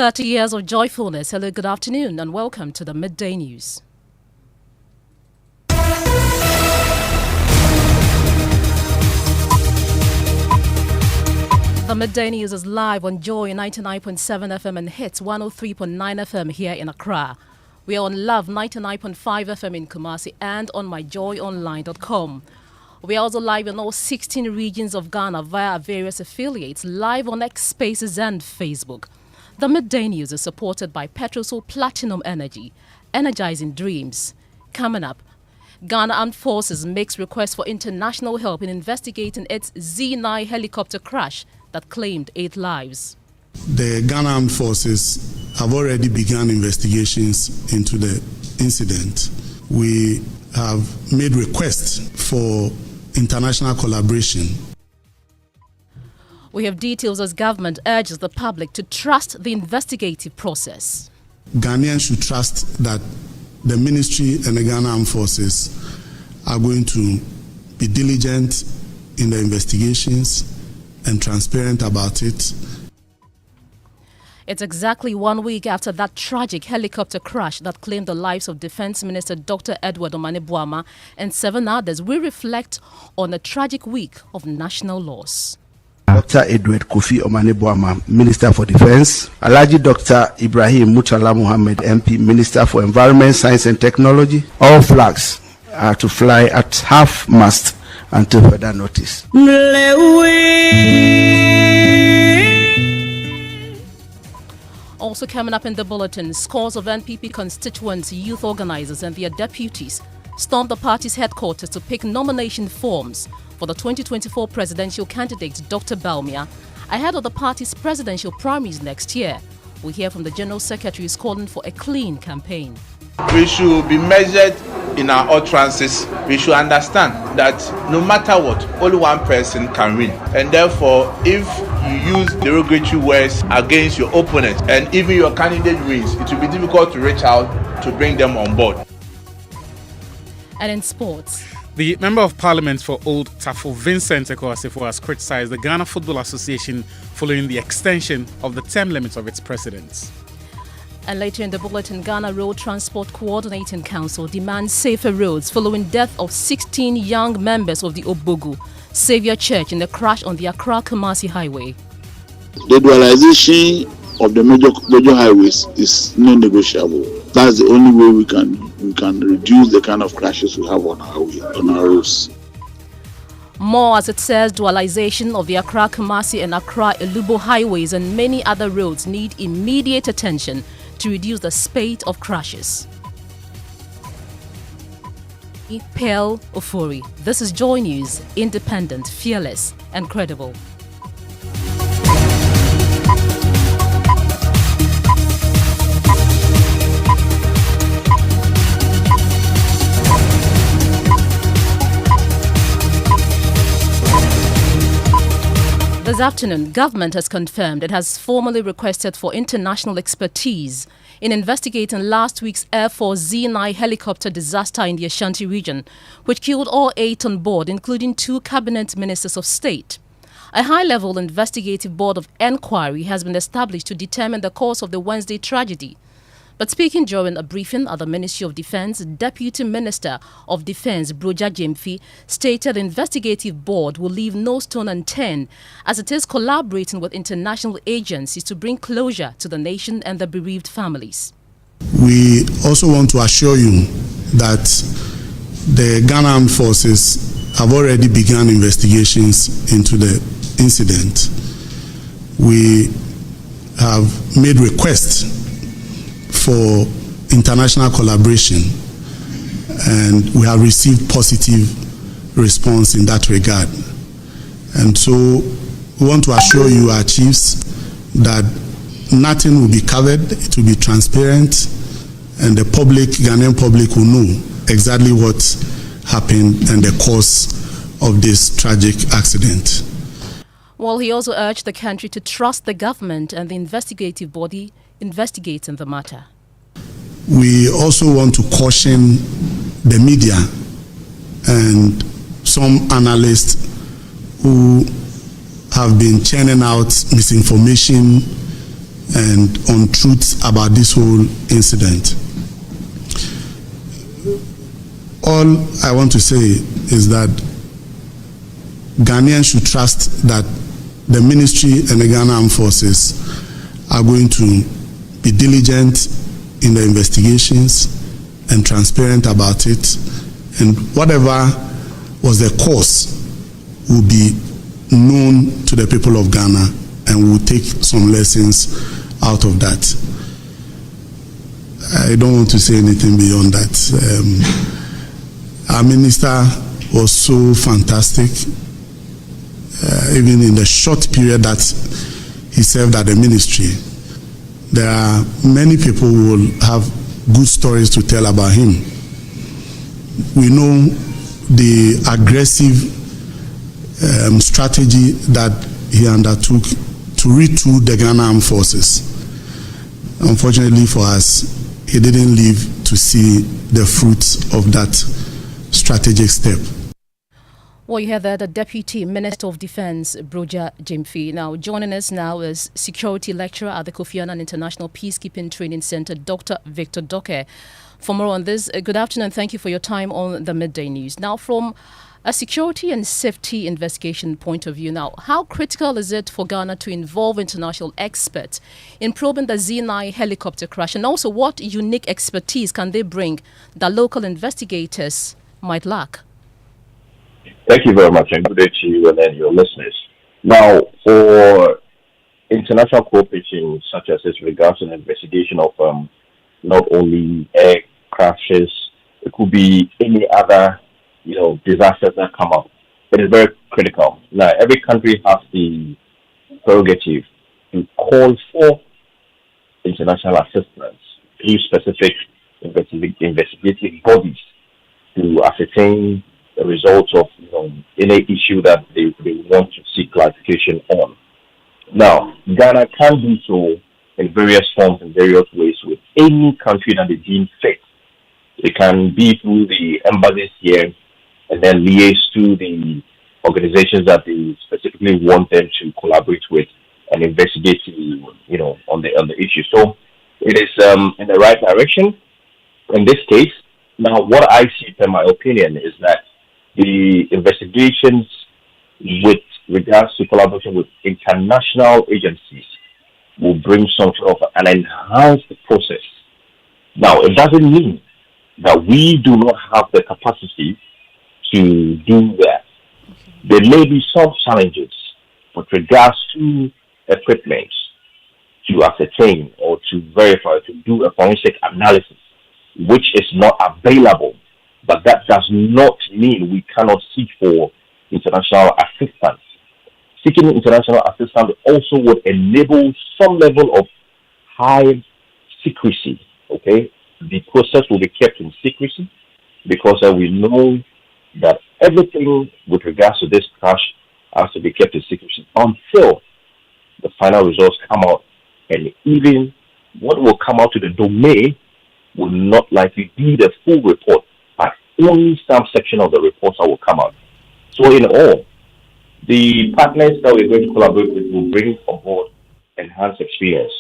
30 years of joyfulness. Hello, good afternoon, and welcome to the Midday News. The Midday News is live on Joy 99.7 FM and Hits 103.9 FM here in Accra. We are on Love 99.5 FM in Kumasi and on myjoyonline.com. We are also live in all 16 regions of Ghana via our various affiliates, live on X Spaces and Facebook. The Midday News is supported by Petrosol Platinum Energy, energizing dreams. Coming up, Ghana Armed Forces makes request for international help in investigating its Z9 helicopter crash that claimed 8 lives. The Ghana Armed Forces have already begun investigations into the incident. We have made requests for international collaboration. We have details as government urges the public to trust the investigative process. Ghanaians should trust that the ministry and the Ghana Armed Forces are going to be diligent in the investigations and transparent about it. It's exactly 1 week after that tragic helicopter crash that claimed the lives of Defense Minister Dr. Edward Omane-Boamah and 7 others. We reflect on a tragic week of national loss. Dr. Edward Kofi Omane-Boamah, Minister for Defense. Alhaji Dr. Ibrahim Murtala Muhammad, MP, Minister for Environment, Science and Technology. All flags are to fly at half-mast until further notice. Also coming up in the bulletin, scores of NPP constituents, youth organizers and their deputies stormed the party's headquarters to pick nomination forms for the 2024 presidential candidate Dr. Bawumia ahead of the party's presidential primaries next year. We hear from the General Secretary who's calling for a clean campaign. We should be measured in our utterances. We should understand that no matter what, only one person can win. And therefore, if you use derogatory words against your opponent and even your candidate wins, it will be difficult to reach out to bring them on board. And in sports, the Member of Parliament for Old Tafo, Vincent Ekosifo, has criticized the Ghana Football Association following the extension of the term limits of its presidents. And later in the bulletin, Ghana Road Transport Coordinating Council demands safer roads following death of 16 young members of the Obogu Saviour Church in a crash on the Accra-Kumasi Highway. The dualization of the major highways is non-negotiable. That's the only way we can reduce the kind of crashes we have on our roads. More, as it says, dualization of the Accra-Kumasi and Accra-Elubo highways and many other roads need immediate attention to reduce the spate of crashes. Pearl Ofori. This is Joy News, independent, fearless and credible. This afternoon, government has confirmed it has formally requested for international expertise in investigating last week's Air Force Z9 helicopter disaster in the Ashanti region, which killed all 8 on board, including 2 cabinet ministers of state. A high-level investigative board of inquiry has been established to determine the cause of the Wednesday tragedy. But speaking during a briefing at the Ministry of Defense, Deputy Minister of Defense Broja Jemfi stated the investigative board will leave no stone unturned as it is collaborating with international agencies to bring closure to the nation and the bereaved families. We also want to assure you that the Ghana Armed Forces have already begun investigations into the incident. We have made requests for international collaboration, and we have received positive response in that regard. And so we want to assure you, our chiefs, that nothing will be covered. It will be transparent, and the public, Ghanaian public, will know exactly what happened and the cause of this tragic accident. Well, he also urged the country to trust the government and the investigative body investigating the matter. We also want to caution the media and some analysts who have been churning out misinformation and untruths about this whole incident. All I want to say is that Ghanaians should trust that the ministry and the Ghana Armed Forces are going to be diligent in the investigations and transparent about it, and whatever was the cause will be known to the people of Ghana, and we'll take some lessons out of that. I don't want to say anything beyond that. Our minister was so fantastic, even in the short period that he served at the ministry. There are many people who will have good stories to tell about him. We know the aggressive strategy that he undertook to retool the Ghana Armed Forces. Unfortunately for us, he didn't live to see the fruits of that strategic step. Well, you heard that the Deputy Minister of Defense, Broja Jimfi. Now, joining us now is Security Lecturer at the Kofi Annan International Peacekeeping Training Center, Dr. Victor Doke. For more on this, good afternoon. Thank you for your time on the Midday News. Now, from a security and safety investigation point of view, now, how critical is it for Ghana to involve international experts in probing the Z9 helicopter crash? And also, what unique expertise can they bring that local investigators might lack? Thank you very much, and good day to you and then your listeners. Now, for international cooperation, such as this regards an investigation of not only air crashes, it could be any other, disasters that come up. It is very critical. Now, every country has the prerogative to call for international assistance through specific investigative bodies to ascertain the results of any issue that they want to seek clarification on. Now, Ghana can do so in various forms and various ways with any country that they deem fit. It can be through the embassies here and then liaise to the organizations that they specifically want them to collaborate with and investigate, on the issue. So it is in the right direction in this case. Now, what I see, in my opinion, is that the investigations with regards to collaboration with international agencies will bring some sort of an enhanced process. Now, it doesn't mean that we do not have the capacity to do that. There may be some challenges with regards to equipment to ascertain or to verify, to do a forensic analysis, which is not available. But that does not mean we cannot seek for international assistance. Seeking international assistance also would enable some level of high secrecy. Okay, the process will be kept in secrecy because we know that everything with regards to this crash has to be kept in secrecy until the final results come out, and even what will come out to the domain will not likely be the full report. Only some section of the reports that will come out. So in all, the partners that we're going to collaborate with will bring on board enhanced experience,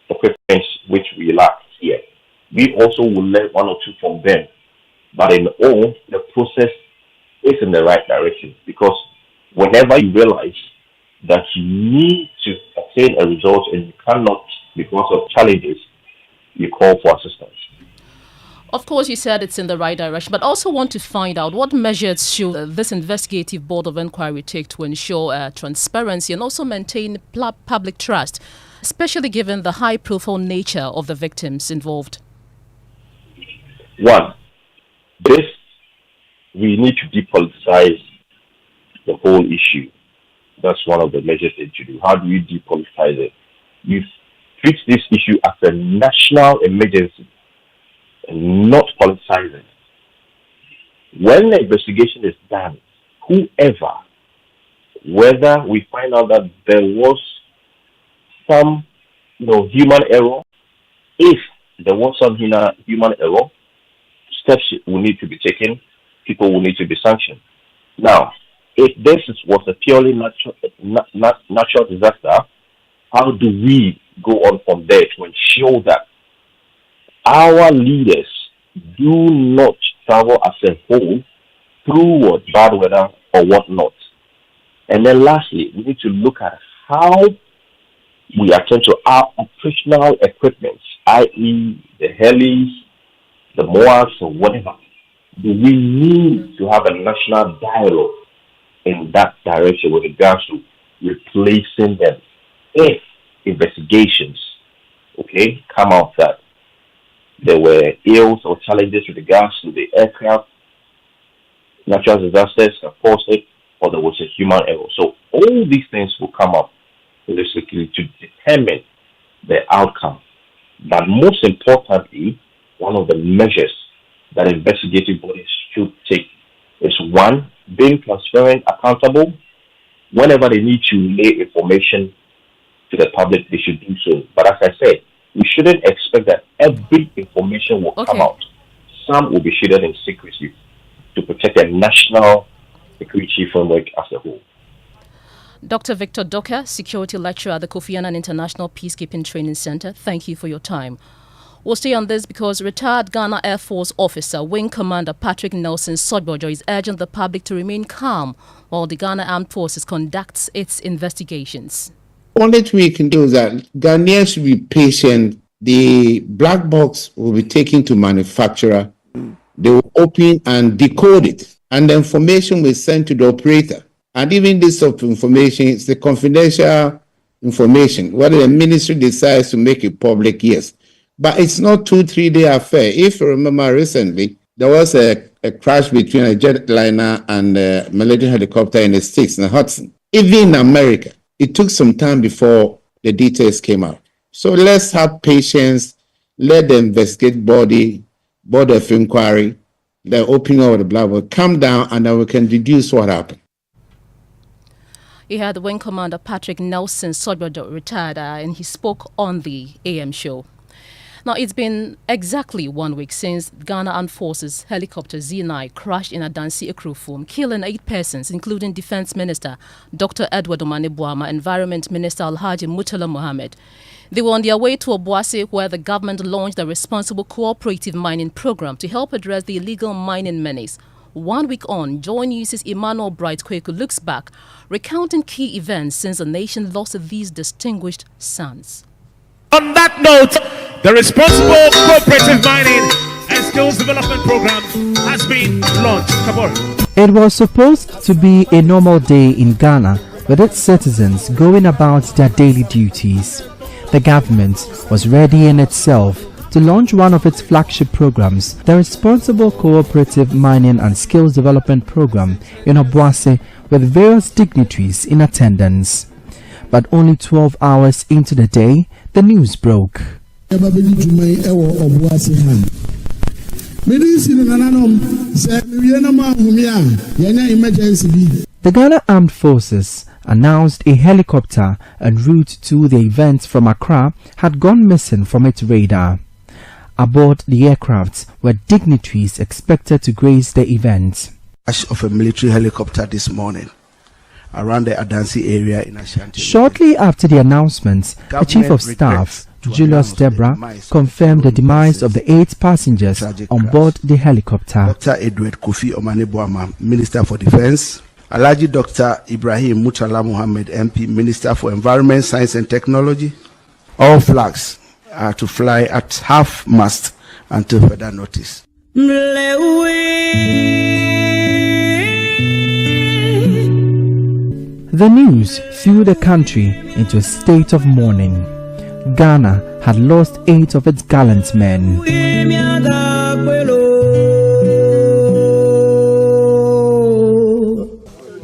equipment which we lack here. We also will learn one or two from them. But in all, the process is in the right direction, because whenever you realize that you need to obtain a result and you cannot because of challenges, you call for assistance. Of course, you said it's in the right direction, but also want to find out what measures should this investigative board of inquiry take to ensure transparency and also maintain public trust, especially given the high-profile nature of the victims involved. One, we need to depoliticize the whole issue. That's one of the measures that you do. How do you depoliticize it? You treat this issue as a national emergency and not politicizing. When the investigation is done, whoever, whether we find out that there was some human error, if there was some human error, steps will need to be taken, people will need to be sanctioned. Now, if this was a purely natural disaster, how do we go on from there to ensure that our leaders do not travel as a whole through what bad weather or whatnot. And then lastly, we need to look at how we attend to our operational equipment, i.e. the helis, the MOAs, or whatever. Do we need to have a national dialogue in that direction with regards to replacing them if investigations, come out that there were ills or challenges with regards to the aircraft, natural disasters that caused it, or there was a human error. So all these things will come up basically to determine the outcome. But most importantly, one of the measures that investigative bodies should take is one, being transparent, accountable. Whenever they need to relay information to the public, they should do so. But as I said, we shouldn't expect that every information will come out. Some will be shielded in secrecy to protect a national security framework as a whole. Dr. Victor Doka, Security Lecturer at the Kofi Annan International Peacekeeping Training Center, thank you for your time. We'll stay on this because retired Ghana Air Force officer, Wing Commander Patrick Nelson Sogbojo is urging the public to remain calm while the Ghana Armed Forces conducts its investigations. Only thing we can do is that Ghanaians should be patient. The black box will be taken to manufacturer. They will open and decode it, and the information will be sent to the operator. And even this sort of information is the confidential information. Whether the ministry decides to make it public, yes. But it's not 2-3 day affair. If you remember recently, there was a crash between a jetliner and a military helicopter in the States, in Hudson. Even in America, it took some time before the details came out. So let's have patience. Let the investigate body of inquiry, the opening of the black box, come down, and then we can deduce what happened. He had Wing Commander Patrick Nelson Sogbojo retired, and he spoke on the AM show. Now, it's been exactly 1 week since Ghana Armed Forces helicopter Z9 crashed in Adansi Ekrufum, killing 8 persons, including Defense Minister Dr. Edward Omane-Boamah, Environment Minister Alhaji Murtala Mohammed. They were on their way to Obuasi, where the government launched a responsible cooperative mining program to help address the illegal mining menace. 1 week on, Joy News' Emmanuel Bright Kweku looks back, recounting key events since the nation lost these distinguished sons. On that note, the Responsible Cooperative Mining and Skills Development Program has been launched. Kabor. It was supposed to be a normal day in Ghana with its citizens going about their daily duties. The government was ready in itself to launch one of its flagship programs, the Responsible Cooperative Mining and Skills Development Program in Obuasi, with various dignitaries in attendance. But only 12 hours into the day, the news broke. The Ghana Armed Forces announced a helicopter en route to the event from Accra had gone missing from its radar. Aboard the aircraft were dignitaries expected to grace the event. Of a military helicopter this morning around the Adansi area in Ashanti. Shortly after the announcement, the Chief of Staff, Julius Debra, confirmed the demise of the 8 passengers on board the helicopter. Dr. Edward Kofi Omane-Boamah, Minister for Defense. Alhaji Dr. Ibrahim Mutala Muhammad, MP, Minister for Environment, Science and Technology. All flags are to fly at half-mast until further notice. The news threw the country into a state of mourning. Ghana had lost 8 of its gallant men.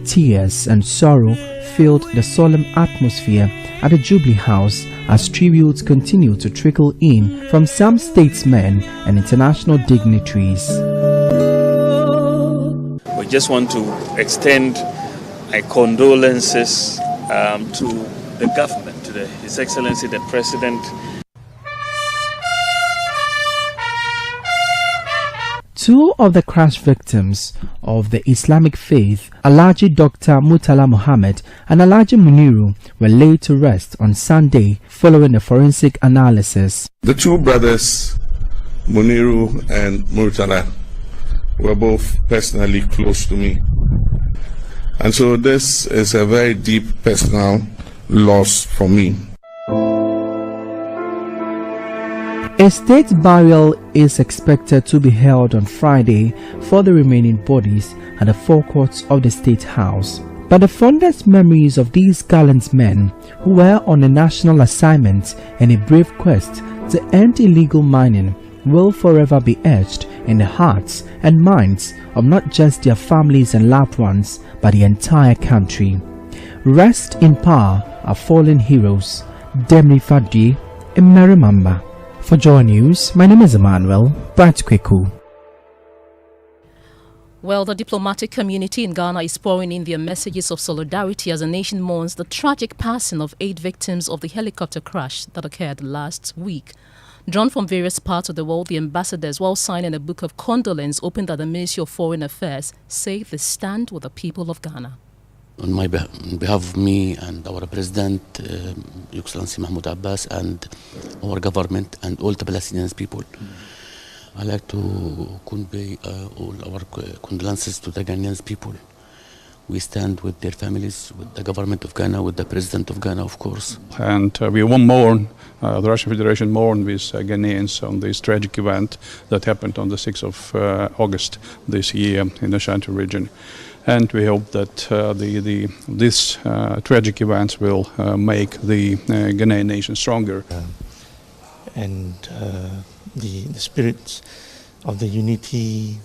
Tears and sorrow filled the solemn atmosphere at the Jubilee House as tributes continued to trickle in from some statesmen and international dignitaries. We just want to extend my condolences to the government, to His Excellency the President. Two of the crash victims of the Islamic faith, Alhaji Dr. Murtala Muhammad and Alhaji Muniru, were laid to rest on Sunday following a forensic analysis. The two brothers, Muniru and Murtala, were both personally close to me. And so this is a very deep personal loss for me. A state burial is expected to be held on Friday for the remaining bodies at the forecourts of the State House. But the fondest memories of these gallant men who were on a national assignment and a brave quest to end illegal mining will forever be etched in the hearts and minds of not just their families and loved ones, but the entire country. Rest in power, our fallen heroes, Demri Fadi and Merimamba. For Joy News, my name is Emmanuel Bratkweku. Well, the diplomatic community in Ghana is pouring in their messages of solidarity as the nation mourns the tragic passing of 8 victims of the helicopter crash that occurred last week. Drawn from various parts of the world, the ambassadors, while signing a book of condolence opened at the Ministry of Foreign Affairs, say they stand with the people of Ghana. On behalf of me and our President, Excellency Mahmoud Abbas, and our government and all the Palestinian people, I'd like to convey all our condolences to the Ghanaian people. We stand with their families, with the government of Ghana, with the President of Ghana, of course. And we will mourn, the Russian Federation mourn with Ghanaians on this tragic event that happened on the 6th of August this year in the Ashanti region. And we hope that this tragic events will make the Ghanaian nation stronger. And the spirits of the unity,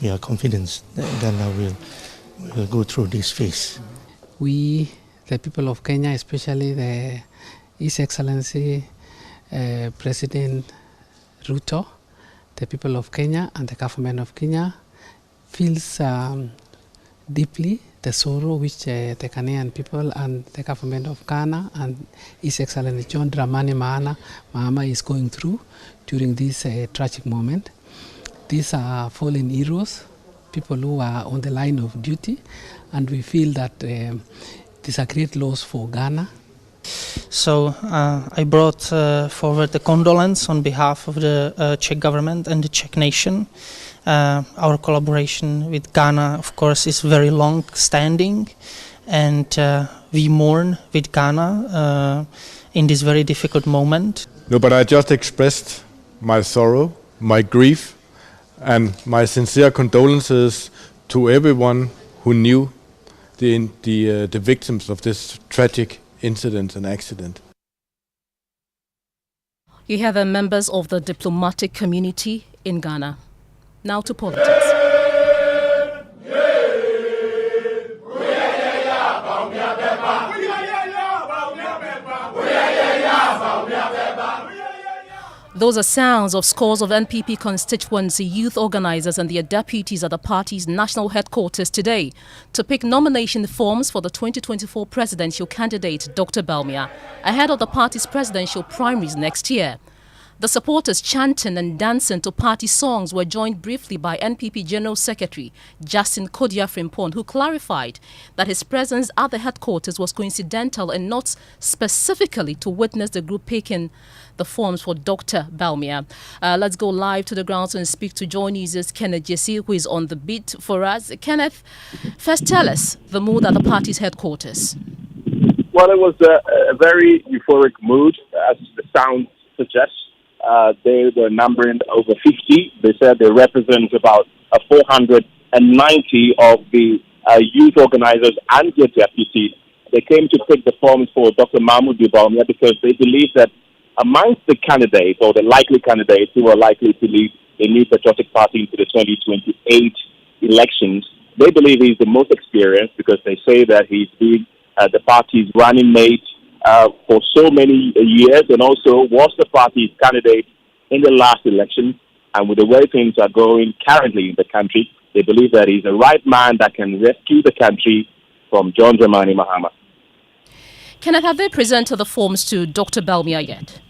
we are confident that Ghana will go through this phase. We, the people of Kenya, especially the His Excellency President Ruto, the people of Kenya and the government of Kenya feels deeply the sorrow which the Ghanaian people and the government of Ghana and His Excellency John Dramani Mahama is going through during this tragic moment. These are fallen heroes, people who are on the line of duty, and we feel that this is a great loss for Ghana. So I brought forward the condolence on behalf of the Czech government and the Czech nation. Our collaboration with Ghana, of course, is very long-standing, and we mourn with Ghana in this very difficult moment. No, but I just expressed my sorrow, my grief, and my sincere condolences to everyone who knew the victims of this tragic incident and accident. You hear the members of the diplomatic community in Ghana. Now to politics. Those are sounds of scores of NPP constituency youth organizers and their deputies at the party's national headquarters today to pick nomination forms for the 2024 presidential candidate, Dr. Bawumia, ahead of the party's presidential primaries next year. The supporters chanting and dancing to party songs were joined briefly by NPP General Secretary Justin Kodia Frimpong, who clarified that his presence at the headquarters was coincidental and not specifically to witness the group picking the forms for Dr. Bawumia. Let's go live to the ground and speak to Joy News' Kenneth Jesse, who is on the beat for us. Kenneth, first tell us the mood at the party's headquarters. Well, it was a very euphoric mood, as the sound suggests. They were numbering over 50. They said they represent about 490 of the youth organizers and their deputies. They came to pick the forms for Dr. Mahmoud Bawumia because they believe that amongst the candidates or the likely candidates who are likely to lead the New Patriotic Party into the 2028 elections, they believe he's the most experienced because they say that he's been the party's running mate for so many years, and also was the party's candidate in the last election. And with the way things are going currently in the country, they believe that he's the right man that can rescue the country from John Dramani Mahama. Kenneth, have they presented the forms to Dr. Bawumia yet?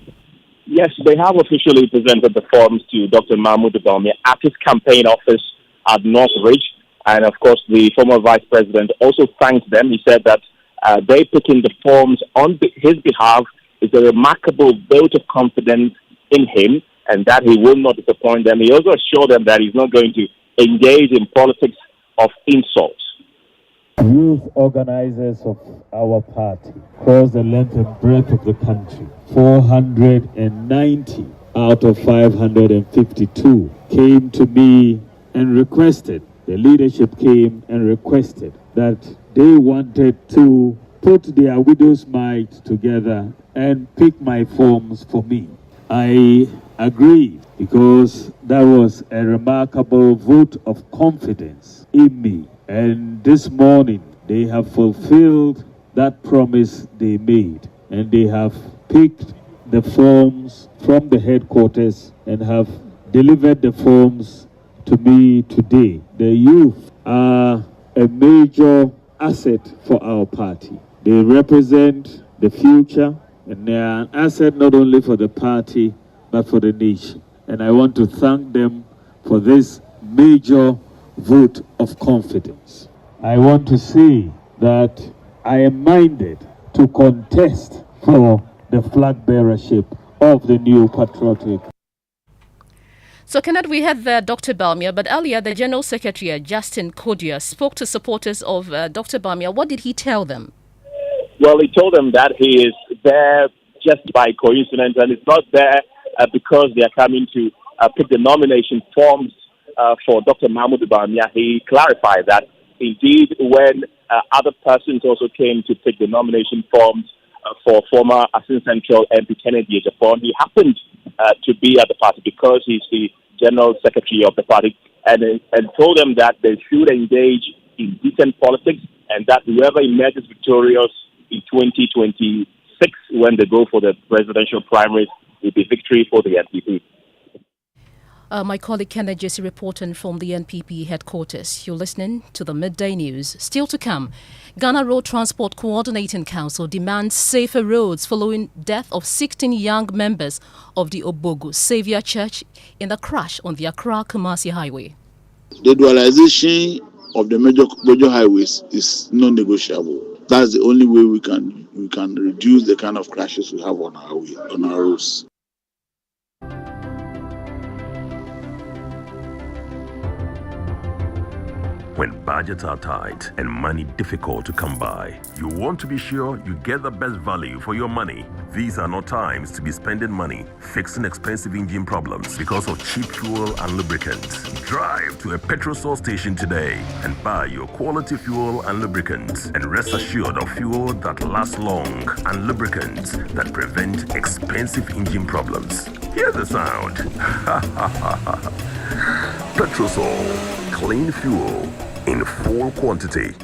Yes, they have officially presented the forms to Dr. Mahmoud Bawumia at his campaign office at Northridge. And of course, the former vice president also thanked them. He said that they picking the forms on his behalf is a remarkable vote of confidence in him and that he will not disappoint them. He also assured them that he's not going to engage in politics of insults. Youth organizers of our party across the length and breadth of the country, 490 out of 552 came to me and requested, the leadership came and requested that they wanted to put their widow's mite together and pick my forms for me. I agreed because that was a remarkable vote of confidence in me. And this morning, they have fulfilled that promise they made. And they have picked the forms from the headquarters and have delivered the forms to me today. The youth are a major asset for our party. They represent the future, and they are an asset not only for the party, but for the nation. And I want to thank them for this major vote of confidence. I want to say that I am minded to contest for the flag bearership of the new patriotic. So, Kenneth, we had Dr. Bawumia, but earlier the General Secretary, Justin Kodia, spoke to supporters of Dr. Bawumia. What did he tell them? Well, he told them that he is there just by coincidence and it's not there because they are coming to pick the nomination forms for Dr. Mahmoud Bawumia. He clarified that indeed when other persons also came to pick the nomination forms for former Assistant Central MP Kennedy Ejapon, he happened to be at the party because he's the General Secretary of the party and told them that they should engage in decent politics and that whoever emerges victorious in 2026 when they go for the presidential primaries will be victory for the NPP. My colleague Kenneth Jesse reporting from the NPP headquarters. You're listening to the Midday News. Still to come, Ghana Road Transport Coordinating Council demands safer roads following death of 16 young members of the Obogu Saviour Church in the crash on the Accra-Kumasi Highway. The dualization of the major highways is non-negotiable. That's the only way we can reduce the kind of crashes we have on our roads. When budgets are tight and money difficult to come by, you want to be sure you get the best value for your money. These are not times to be spending money fixing expensive engine problems because of cheap fuel and lubricants. Drive to a petrol source station today and buy your quality fuel and lubricants, and rest assured of fuel that lasts long and lubricants that prevent expensive engine problems. Hear the sound. Petrosol, clean fuel in full quantity.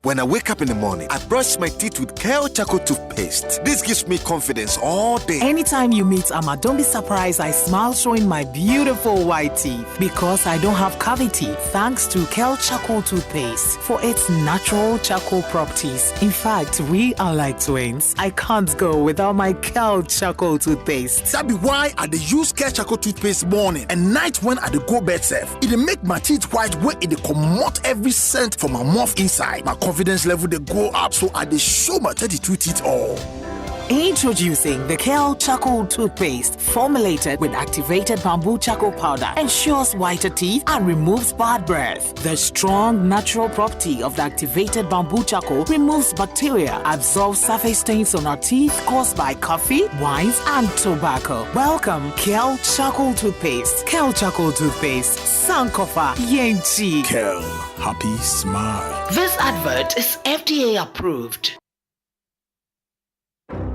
When I wake up in the morning, I brush my teeth with Kale Charcoal toothpaste. This gives me confidence all day. Anytime you meet Amma, don't be surprised I smile showing my beautiful white teeth because I don't have cavity thanks to Kale Charcoal toothpaste for its natural charcoal properties. In fact, we are like twins. I can't go without my Kale Charcoal toothpaste. That be why I use Kale Charcoal toothpaste morning and night when I go bed safe. It make my teeth white when it come out every scent from my mouth inside. My confidence level they go up, so I show my 32 teeth all. Introducing the Kale Charcoal toothpaste, formulated with activated bamboo charcoal powder, ensures whiter teeth and removes bad breath. The strong natural property of the activated bamboo charcoal removes bacteria, absorbs surface stains on our teeth caused by coffee, wines, and tobacco. Welcome, Kale Charcoal toothpaste. Kale Charcoal toothpaste, Sankofa Yenchi. Kale, happy smile. This advert is FDA approved.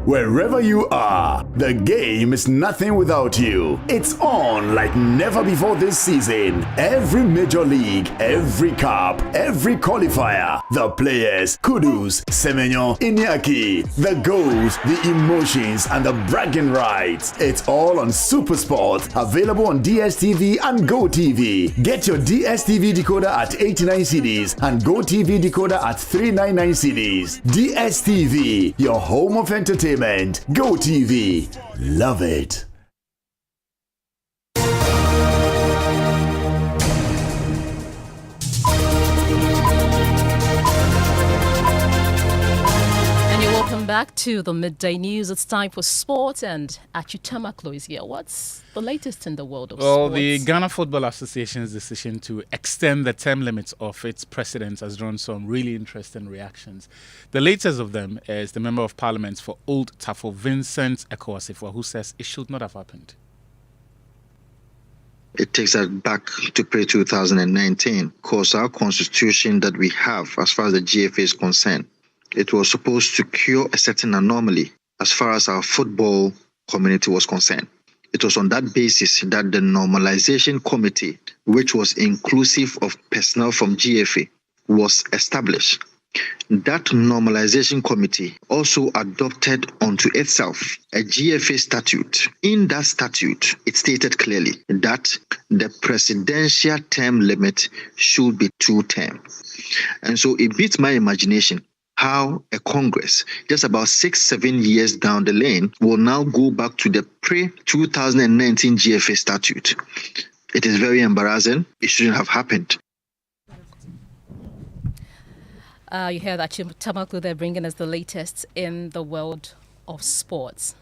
Wherever you are, the game is nothing without you. It's on like never before this season. Every major league, every cup, every qualifier, the players, kudos, Semenyo, Iñaki, the goals, the emotions, and the bragging rights. It's all on SuperSport, available on DSTV and GoTV. Get your DSTV decoder at 89 cedis and GoTV decoder at 399 cedis. DSTV, your home of entertainment. entertainment. Go TV. Love it. Welcome back to the Midday News. It's time for sports, and Achutamaklo is here. What's the latest in the world of sports? Well, the Ghana Football Association's decision to extend the term limits of its president has drawn some really interesting reactions. The latest of them is the Member of Parliament for Old Tafo, Vincent Ekowasifwa, who says it should not have happened. It takes us back to pre-2019, because our constitution that we have as far as the GFA is concerned, it was supposed to cure a certain anomaly as far as our football community was concerned. It was on that basis that the normalization committee, which was inclusive of personnel from GFA, was established. That normalization committee also adopted onto itself a GFA statute. In that statute, it stated clearly that the presidential term limit should be 2 terms. And so it beats my imagination how a Congress, just about 6-7 years down the lane, will now go back to the pre-2019 GFA statute. It is very embarrassing. It shouldn't have happened. You hear that Tamaklu there bringing us the latest in the world of sports.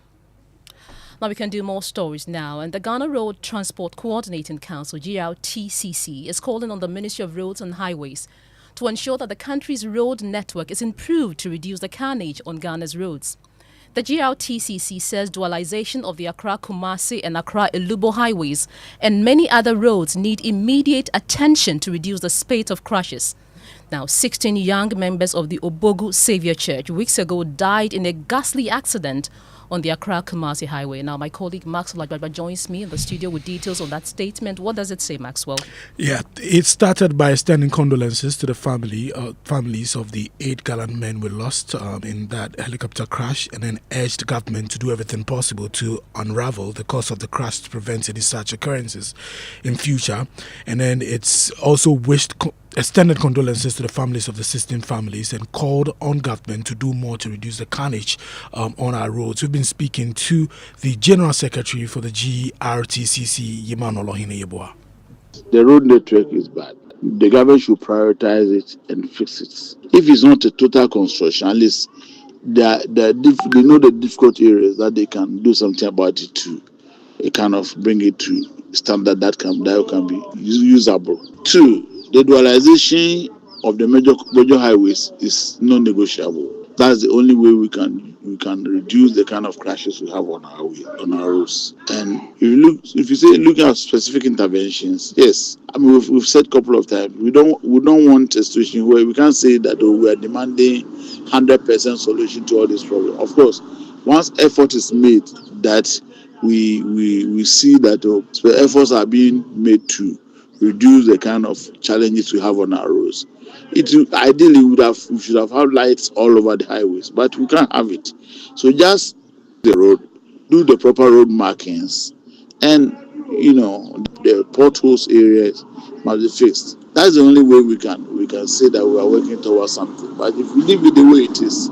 Now we can do more stories now. And the Ghana Road Transport Coordinating Council, GRTCC, is calling on the Ministry of Roads and Highways to ensure that the country's road network is improved to reduce the carnage on Ghana's roads. The GRTCC says dualization of the Accra-Kumasi and Accra-Ilubo highways and many other roads need immediate attention to reduce the spate of crashes. Now, 16 young members of the Obogu Saviour Church weeks ago died in a ghastly accident on the Accra-Kumasi highway. Now, my colleague Maxwell Agbagba joins me in the studio with details on that statement. What does it say, Maxwell? Yeah, it started by extending condolences to the families of the 8 gallant men we lost in that helicopter crash, and then urged government to do everything possible to unravel the cause of the crash to prevent any such occurrences in future. And then it's also extended condolences to the families of the 16 families and called on government to do more to reduce the carnage on our roads. We've been speaking to the General Secretary for the GRTCC, Yimano Lohine Yeboah. The road network is bad. The government should prioritize it and fix it. If it's not a total construction, at least they know the difficult areas that they can do something about it to kind of bring it to standard that can be usable. 2, the dualization of the major highways is non-negotiable. That's the only way we can reduce the kind of crashes we have on our roads. And if you say looking at specific interventions, yes, I mean we've said a couple of times we don't want a situation where we can't say that we are demanding 100% solution to all these problems. Of course, once effort is made that we see that efforts are being made to reduce the kind of challenges we have on our roads. Ideally we should have had lights all over the highways, but we can't have it. So just the road, do the proper road markings, and the potholes areas must be fixed. That's the only way we can say that we are working towards something. But if we leave it the way it is,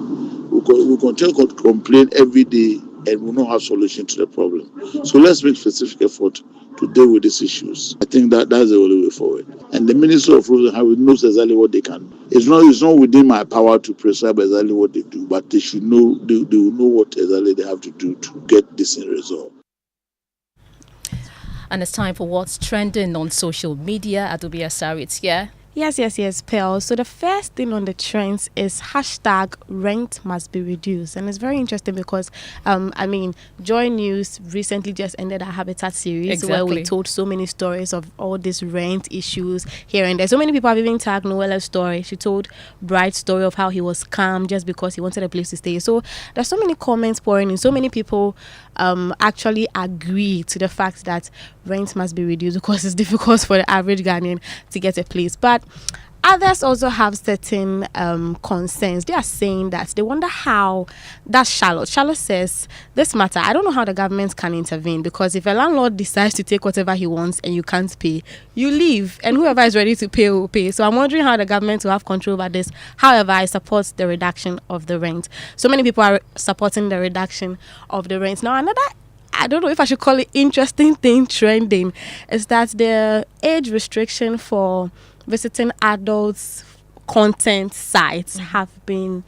we continue to complain every day and we will not have solution to the problem. So let's make specific effort to deal with these issues. I think that's the only way forward. And the Minister of Roads and Highways knows exactly what they can do. It's not within my power to prescribe exactly what they do, but they should know, they will know what exactly they have to do to get this in resolved. And it's time for what's trending on social media. Adobe Asari, it's here. Yes, Pearl. So the first thing on the trends is hashtag rent must be reduced. And it's very interesting because, Joy News recently just ended our Habitat series where we told so many stories of all these rent issues here and there. So many people have even tagged Noella's story. She told Bright's story of how he was calm just because he wanted a place to stay. So there's so many comments pouring in. So many people actually agree to the fact that rent must be reduced because it's difficult for the average Ghanaian to get a place. But Others also have certain concerns. They are saying that they wonder how. That's Charlotte. Charlotte says, this matter, I don't know how the government can intervene, because if a landlord decides to take whatever he wants and you can't pay, you leave, and whoever is ready to pay will pay. So I'm wondering how the government will have control over this. However, I support the reduction of the rent. So many people are supporting the reduction of the rent. Now, another, I don't know if I should call it interesting thing trending, is that the age restriction for visiting adults content sites have been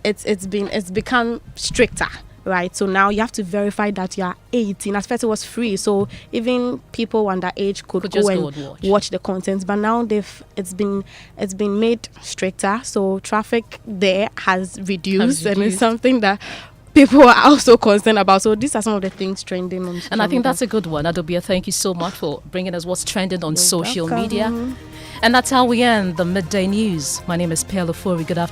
it's become stricter, right? So now you have to verify that you are 18. At first it was free, so even people underage could go and watch the content, but now it's been made stricter, so traffic there has reduced. And it's something that people are also concerned about. So these are some of the things trending on social And I think media. that's a good one. Adobia, thank you so much for bringing us what's trending on social media. And that's how we end the Midday News. My name is Ofori. Good afternoon.